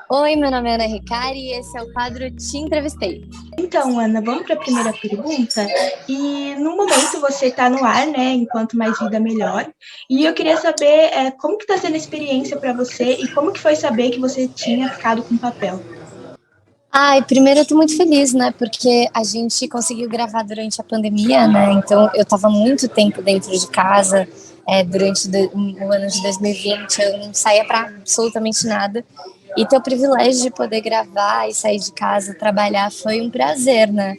Oi, meu nome é Ana Ricari e esse é o quadro Te Entrevistei. Então, Ana, vamos para a primeira pergunta. E no momento você está no ar, né? Enquanto mais vida melhor. E eu queria saber como que está sendo a experiência para você e como que foi saber que você tinha ficado com papel. Ai, primeiro eu tô muito feliz, né? Porque a gente conseguiu gravar durante a pandemia, né? Então eu tava muito tempo dentro de casa, durante o ano de 2020, eu não saía pra absolutamente nada. E ter o privilégio de poder gravar e sair de casa, trabalhar, foi um prazer, né?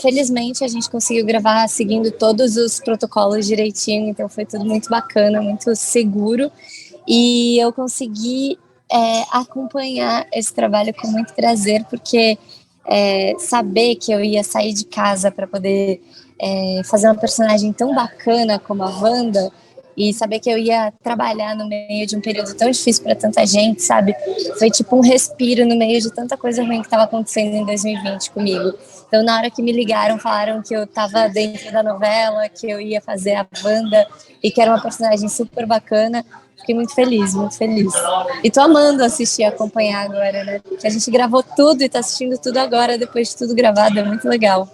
Felizmente a gente conseguiu gravar seguindo todos os protocolos direitinho, então foi tudo muito bacana, muito seguro. E eu consegui acompanhar esse trabalho com muito prazer, porque saber que eu ia sair de casa para poder fazer uma personagem tão bacana como a Wanda e saber que eu ia trabalhar no meio de um período tão difícil para tanta gente, sabe? Foi tipo um respiro no meio de tanta coisa ruim que estava acontecendo em 2020 comigo. Então, na hora que me ligaram, falaram que eu estava dentro da novela, que eu ia fazer a Wanda e que era uma personagem super bacana. Fiquei muito feliz, muito feliz. E tô amando assistir, acompanhar agora, né? Porque a gente gravou tudo e tá assistindo tudo agora, depois de tudo gravado, é muito legal.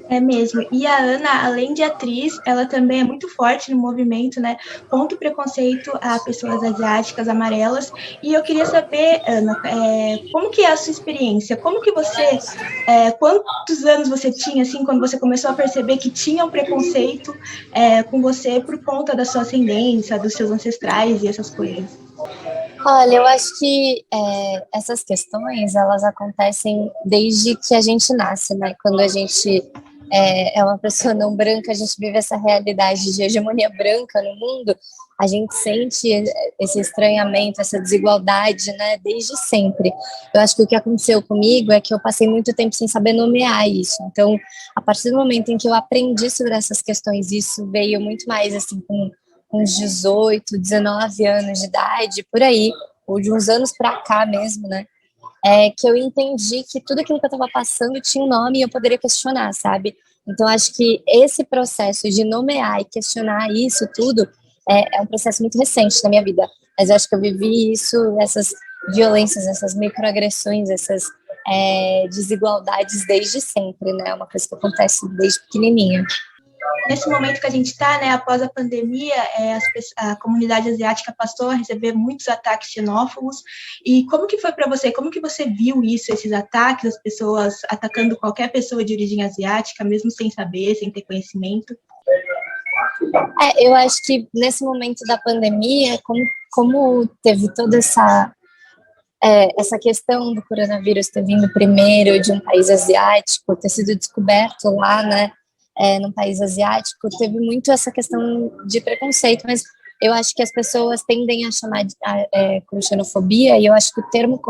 É mesmo. E a Ana, além de atriz, ela também é muito forte no movimento, né, contra o preconceito a pessoas asiáticas, amarelas. E eu queria saber, Ana, como que é a sua experiência? Como que você, quantos anos você tinha, assim, quando você começou a perceber que tinha um preconceito com você por conta da sua ascendência, dos seus ancestrais e essas coisas? Olha, eu acho que essas questões, elas acontecem desde que a gente nasce, né? Quando a gente é uma pessoa não branca, a gente vive essa realidade de hegemonia branca no mundo, a gente sente esse estranhamento, essa desigualdade, né? Desde sempre. Eu acho que o que aconteceu comigo é que eu passei muito tempo sem saber nomear isso. Então, a partir do momento em que eu aprendi sobre essas questões, isso veio muito mais assim com uns 18, 19 anos de idade, por aí, ou de uns anos para cá mesmo, né? Que eu entendi que tudo aquilo que eu estava passando tinha um nome e eu poderia questionar, sabe? Então, acho que esse processo de nomear e questionar isso tudo é um processo muito recente na minha vida. Mas eu acho que eu vivi isso, essas violências, essas microagressões, essas desigualdades desde sempre, né? É uma coisa que acontece desde pequenininha. Nesse momento que a gente está, né, após a pandemia, a comunidade asiática passou a receber muitos ataques xenófobos. E como que foi para você? Como que você viu isso, esses ataques, as pessoas atacando qualquer pessoa de origem asiática, mesmo sem saber, sem ter conhecimento? Eu acho que nesse momento da pandemia, como teve toda essa questão do coronavírus ter vindo primeiro de um país asiático, ter sido descoberto lá, né, num país asiático, teve muito essa questão de preconceito, mas eu acho que as pessoas tendem a chamar com xenofobia, e eu acho que o termo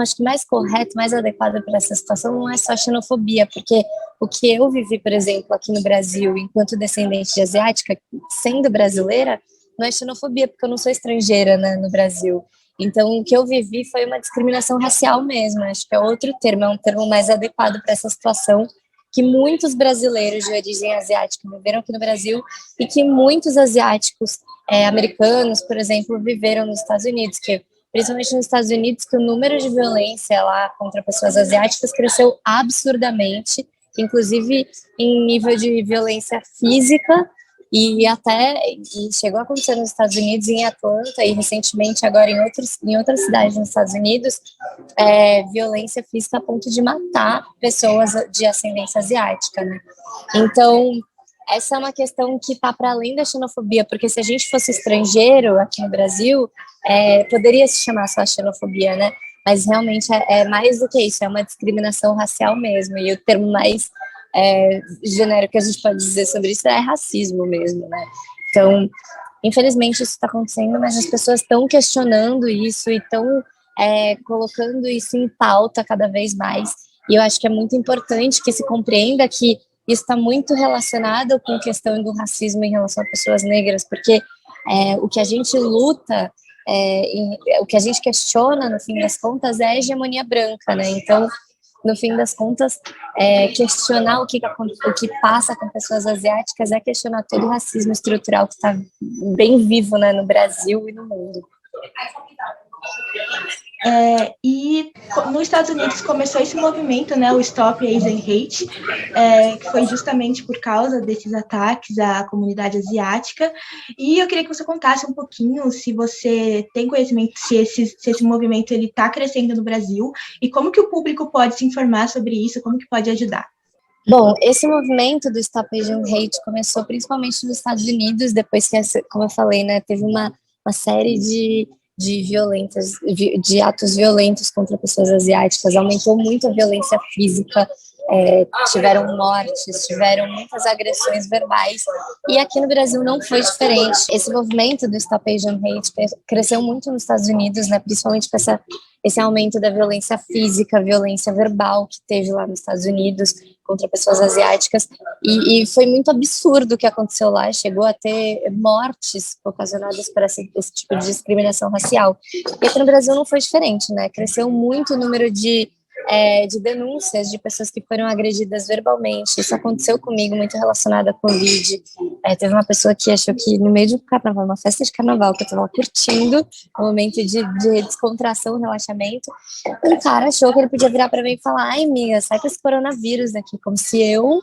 acho que mais correto, mais adequado para essa situação não é só xenofobia, porque o que eu vivi, por exemplo, aqui no Brasil, enquanto descendente de asiática, sendo brasileira, não é xenofobia, porque eu não sou estrangeira, né, no Brasil. Então, o que eu vivi foi uma discriminação racial mesmo. Acho que é outro termo, é um termo mais adequado para essa situação que muitos brasileiros de origem asiática viveram aqui no Brasil e que muitos asiáticos americanos, por exemplo, viveram nos Estados Unidos, que principalmente nos Estados Unidos, que o número de violência lá contra pessoas asiáticas cresceu absurdamente, inclusive em nível de violência física e chegou a acontecer nos Estados Unidos, em Atlanta, e recentemente agora em outras cidades nos Estados Unidos, violência física a ponto de matar pessoas de ascendência asiática, né? Então, essa é uma questão que está para além da xenofobia, porque se a gente fosse estrangeiro aqui no Brasil, poderia se chamar só xenofobia, né? Mas realmente é mais do que isso, é uma discriminação racial mesmo, e o termo mais genérico que a gente pode dizer sobre isso é racismo mesmo, né? Então, infelizmente isso está acontecendo, mas as pessoas estão questionando isso e estão colocando isso em pauta cada vez mais. E eu acho que é muito importante que se compreenda que isso está muito relacionado com a questão do racismo em relação a pessoas negras, porque o que a gente luta, o que a gente questiona, no fim das contas, é a hegemonia branca, né? Então, no fim das contas, questionar o que passa com pessoas asiáticas é questionar todo o racismo estrutural que está bem vivo, né, no Brasil e no mundo. E nos Estados Unidos começou esse movimento, né, o Stop Asian Hate, que foi justamente por causa desses ataques à comunidade asiática. E eu queria que você contasse um pouquinho se você tem conhecimento se esse movimento ele está crescendo no Brasil e como que o público pode se informar sobre isso, como que pode ajudar. Bom, esse movimento do Stop Asian Hate começou principalmente nos Estados Unidos, depois que, como eu falei, né, teve uma série de atos violentos contra pessoas asiáticas, aumentou muito a violência física, tiveram mortes, tiveram muitas agressões verbais, e aqui no Brasil não foi diferente. Esse movimento do Stop Asian Hate cresceu muito nos Estados Unidos, né, principalmente com esse aumento da violência física, violência verbal que teve lá nos Estados Unidos contra pessoas asiáticas, e foi muito absurdo o que aconteceu lá, chegou a ter mortes ocasionadas por esse tipo de discriminação racial. E aqui no Brasil não foi diferente, né? Cresceu muito o número de denúncias de pessoas que foram agredidas verbalmente. Isso aconteceu comigo, muito relacionado à Covid. Teve uma pessoa que achou que no meio de um carnaval, uma festa de carnaval, que eu estava curtindo, um momento de descontração, relaxamento, um cara achou que ele podia virar para mim e falar: ai, amiga, sai com esse coronavírus daqui, como se eu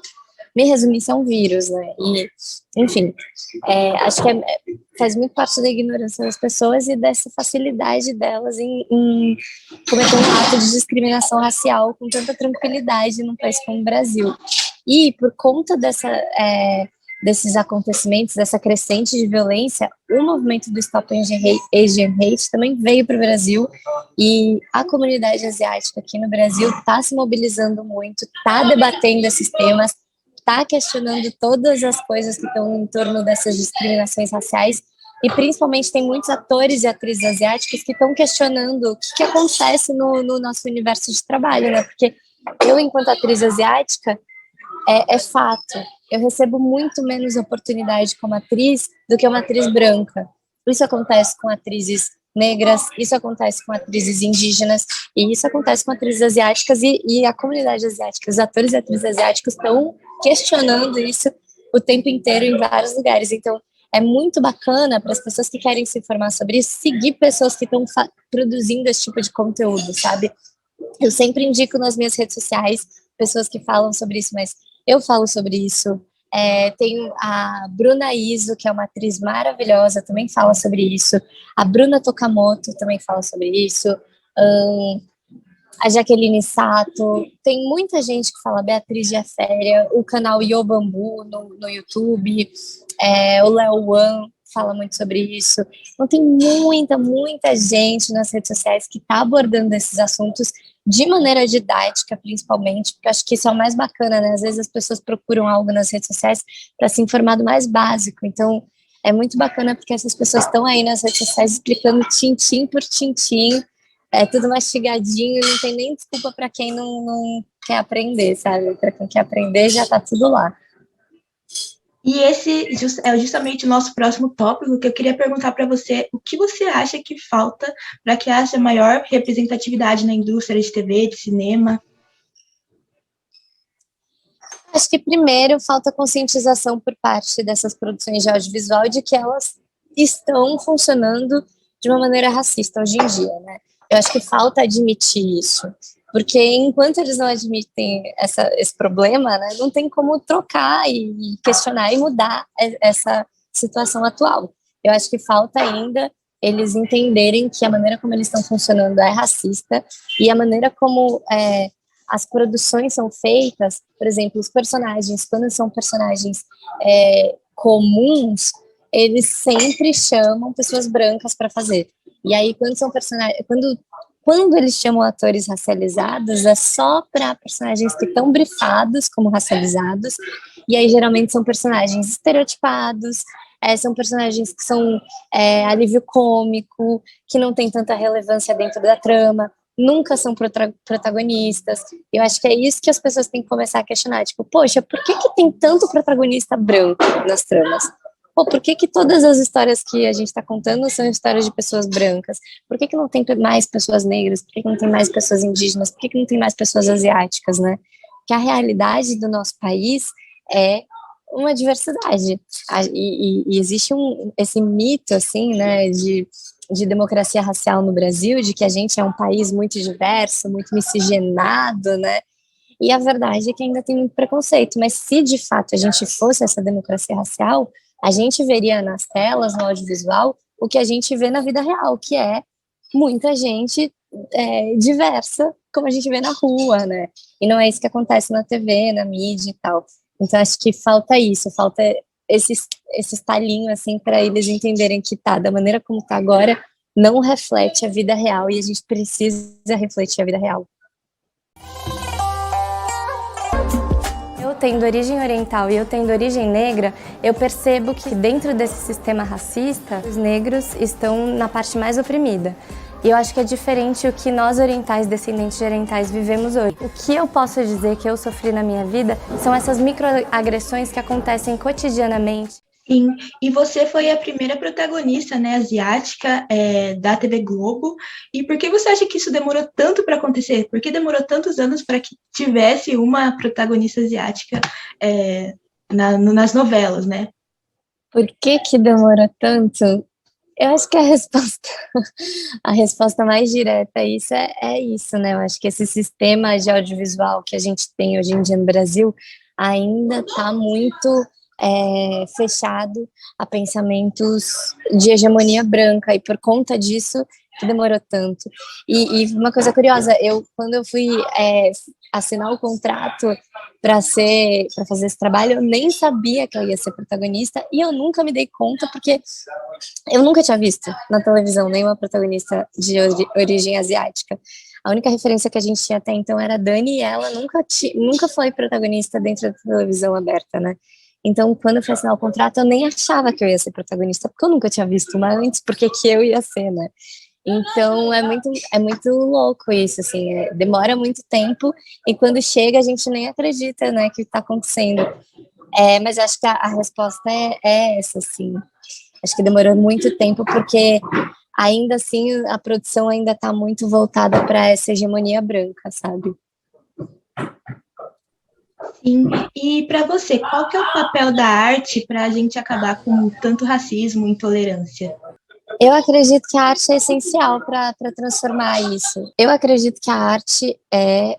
me resumisse a um vírus, né? E, enfim, acho que faz muito parte da ignorância das pessoas e dessa facilidade delas em cometer um ato de discriminação racial com tanta tranquilidade num país como o Brasil. E por conta desses acontecimentos, dessa crescente de violência, o movimento do Stop Asian Hate também veio para o Brasil, e a comunidade asiática aqui no Brasil está se mobilizando muito, está debatendo esses temas, está questionando todas as coisas que estão em torno dessas discriminações raciais, e principalmente tem muitos atores e atrizes asiáticos que estão questionando o que acontece no nosso universo de trabalho, né? Porque eu, enquanto atriz asiática, é fato, eu recebo muito menos oportunidade como atriz do que uma atriz branca. Isso acontece com atrizes negras, isso acontece com atrizes indígenas, e isso acontece com atrizes asiáticas, e a comunidade asiática, os atores e atrizes asiáticos estão questionando isso o tempo inteiro em vários lugares. Então, é muito bacana para as pessoas que querem se informar sobre isso, seguir pessoas que estão produzindo esse tipo de conteúdo, sabe? Eu sempre indico nas minhas redes sociais pessoas que falam sobre isso, mas eu falo sobre isso. Tem a Bruna Iso, que é uma atriz maravilhosa, também fala sobre isso. A Bruna Tokamoto também fala sobre isso. A Jaqueline Sato. Tem muita gente que fala, Beatriz de Aféria, o canal Yo Bambu no YouTube, o Léo Wan fala muito sobre isso. Então tem muita gente nas redes sociais que está abordando esses assuntos de maneira didática, principalmente, porque acho que isso é o mais bacana, né? Às vezes as pessoas procuram algo nas redes sociais para se informar do mais básico. Então, é muito bacana porque essas pessoas estão aí nas redes sociais explicando tintim por tintim, tudo mastigadinho, não tem nem desculpa para quem não quer aprender, sabe? Para quem quer aprender, já está tudo lá. E esse é justamente o nosso próximo tópico, que eu queria perguntar para você o que você acha que falta para que haja maior representatividade na indústria de TV, de cinema? Acho que primeiro falta conscientização por parte dessas produções de audiovisual de que elas estão funcionando de uma maneira racista hoje em dia, né? Eu acho que falta admitir isso, porque enquanto eles não admitem esse problema, né, não tem como trocar e questionar e mudar essa situação atual. Eu acho que falta ainda eles entenderem que a maneira como eles estão funcionando é racista, e a maneira como as produções são feitas, por exemplo, os personagens, quando são personagens comuns, eles sempre chamam pessoas brancas para fazer. E aí, quando são personagens, quando eles chamam atores racializados, é só para personagens que estão brifados como racializados, e aí geralmente são personagens estereotipados, são personagens que são alívio cômico, que não tem tanta relevância dentro da trama, nunca são protagonistas. Eu acho que é isso que as pessoas têm que começar a questionar, tipo, poxa, por que tem tanto protagonista branco nas tramas? Pô, por que todas as histórias que a gente está contando são histórias de pessoas brancas? Por que não tem mais pessoas negras? Por que não tem mais pessoas indígenas? Por que não tem mais pessoas asiáticas, né? Porque a realidade do nosso país é uma diversidade. E existe esse mito, assim, né, de de democracia racial no Brasil, de que a gente é um país muito diverso, muito miscigenado, né? E a verdade é que ainda tem muito preconceito, mas se de fato a gente fosse essa democracia racial, a gente veria nas telas, no audiovisual, o que a gente vê na vida real, que é muita gente diversa, como a gente vê na rua, né? E não é isso que acontece na TV, na mídia e tal. Então acho que falta isso, falta esse estalinho assim para eles entenderem que tá, da maneira como tá agora, não reflete a vida real e a gente precisa refletir a vida real. Eu tendo origem oriental e eu tendo origem negra, eu percebo que dentro desse sistema racista, os negros estão na parte mais oprimida. E eu acho que é diferente o que nós orientais, descendentes de orientais, vivemos hoje. O que eu posso dizer que eu sofri na minha vida são essas microagressões que acontecem cotidianamente. Sim, e você foi a primeira protagonista, né, asiática da TV Globo. E por que você acha que isso demorou tanto para acontecer? Por que demorou tantos anos para que tivesse uma protagonista asiática nas novelas, né? Por que que demorou tanto? Eu acho que a resposta mais direta a isso é isso, né? Eu acho que esse sistema de audiovisual que a gente tem hoje em dia no Brasil ainda está muito fechado a pensamentos de hegemonia branca, e por conta disso que demorou tanto. E uma coisa curiosa, quando eu fui assinar o contrato para fazer esse trabalho, eu nem sabia que eu ia ser protagonista e eu nunca me dei conta porque eu nunca tinha visto na televisão nenhuma protagonista de origem asiática. A única referência que a gente tinha até então era a Dani, e ela nunca foi protagonista dentro da televisão aberta, né? Então, quando eu fui assinar o contrato, eu nem achava que eu ia ser protagonista, porque eu nunca tinha visto uma antes, porque que eu ia ser, né? Então, é muito louco isso, assim, demora muito tempo, e quando chega, a gente nem acredita, né, que está acontecendo. Mas acho que a resposta é essa, assim. Acho que demorou muito tempo, porque ainda assim a produção ainda está muito voltada para essa hegemonia branca, sabe? Sim, e para você, qual que é o papel da arte para a gente acabar com tanto racismo e intolerância? Eu acredito que a arte é essencial para transformar isso. Eu acredito que a arte é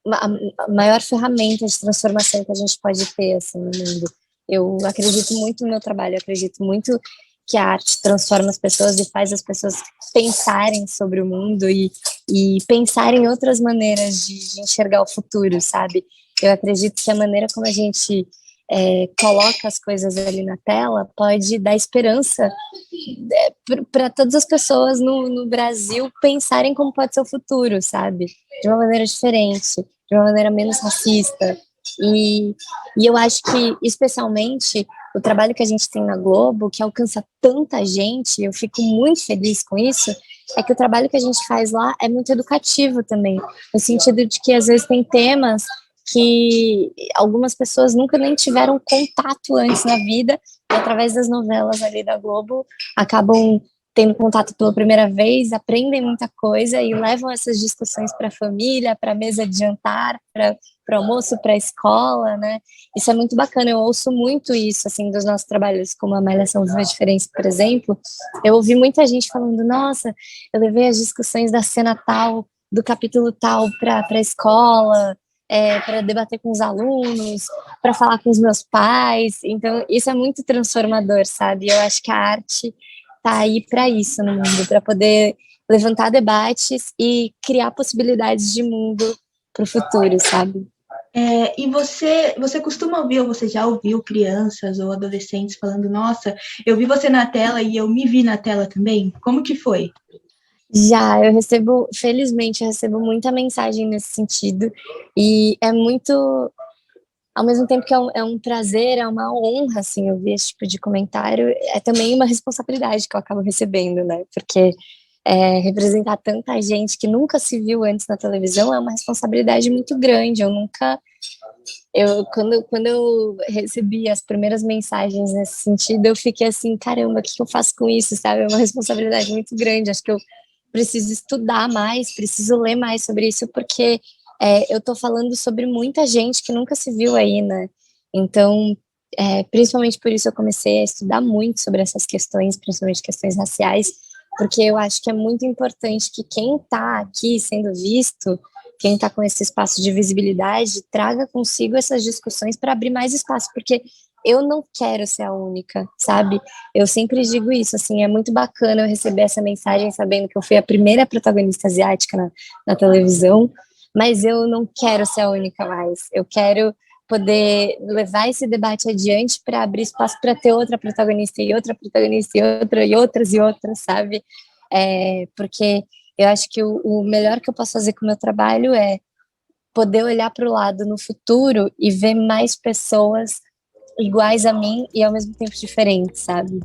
a maior ferramenta de transformação que a gente pode ter assim, no mundo. Eu acredito muito no meu trabalho, eu acredito muito que a arte transforma as pessoas e faz as pessoas pensarem sobre o mundo e pensarem em outras maneiras de enxergar o futuro, sabe? Eu acredito que a maneira como a gente coloca as coisas ali na tela pode dar esperança para todas as pessoas no Brasil pensarem como pode ser o futuro, sabe? De uma maneira diferente, de uma maneira menos racista. E eu acho que, especialmente, o trabalho que a gente tem na Globo, que alcança tanta gente, eu fico muito feliz com isso, é que o trabalho que a gente faz lá é muito educativo também, no sentido de que, às vezes, tem temas que algumas pessoas nunca nem tiveram contato antes na vida, e através das novelas ali da Globo, acabam tendo contato pela primeira vez, aprendem muita coisa e levam essas discussões para a família, para a mesa de jantar, para o almoço, para a escola, né? Isso é muito bacana, eu ouço muito isso, assim, dos nossos trabalhos, como a Malhação Viva a Diferença, por exemplo. Eu ouvi muita gente falando, nossa, eu levei as discussões da cena tal, do capítulo tal para a escola, para debater com os alunos, para falar com os meus pais. Então, isso é muito transformador, sabe? Eu acho que a arte está aí para isso no mundo, para poder levantar debates e criar possibilidades de mundo para o futuro, sabe? E você costuma ouvir, ou você já ouviu crianças ou adolescentes falando, nossa, eu vi você na tela e eu me vi na tela também? Como que foi? Já, felizmente, eu recebo muita mensagem nesse sentido, e é muito, ao mesmo tempo que é um prazer, é uma honra, assim, ouvir esse tipo de comentário, é também uma responsabilidade que eu acabo recebendo, né, porque representar tanta gente que nunca se viu antes na televisão é uma responsabilidade muito grande. Quando eu recebi as primeiras mensagens nesse sentido, eu fiquei assim, caramba, o que eu faço com isso, sabe? É uma responsabilidade muito grande. Acho que eu preciso estudar mais, preciso ler mais sobre isso, porque eu tô falando sobre muita gente que nunca se viu aí, né? Então, principalmente por isso eu comecei a estudar muito sobre essas questões, principalmente questões raciais, porque eu acho que é muito importante que quem está aqui sendo visto, quem está com esse espaço de visibilidade, traga consigo essas discussões para abrir mais espaço, porque eu não quero ser a única, sabe? Eu sempre digo isso, assim, é muito bacana eu receber essa mensagem sabendo que eu fui a primeira protagonista asiática na televisão, mas eu não quero ser a única mais. Eu quero poder levar esse debate adiante para abrir espaço para ter outra protagonista e outra protagonista e outra e outras, sabe? Porque eu acho que o melhor que eu posso fazer com o meu trabalho é poder olhar para o lado no futuro e ver mais pessoas iguais a mim e ao mesmo tempo diferentes, sabe?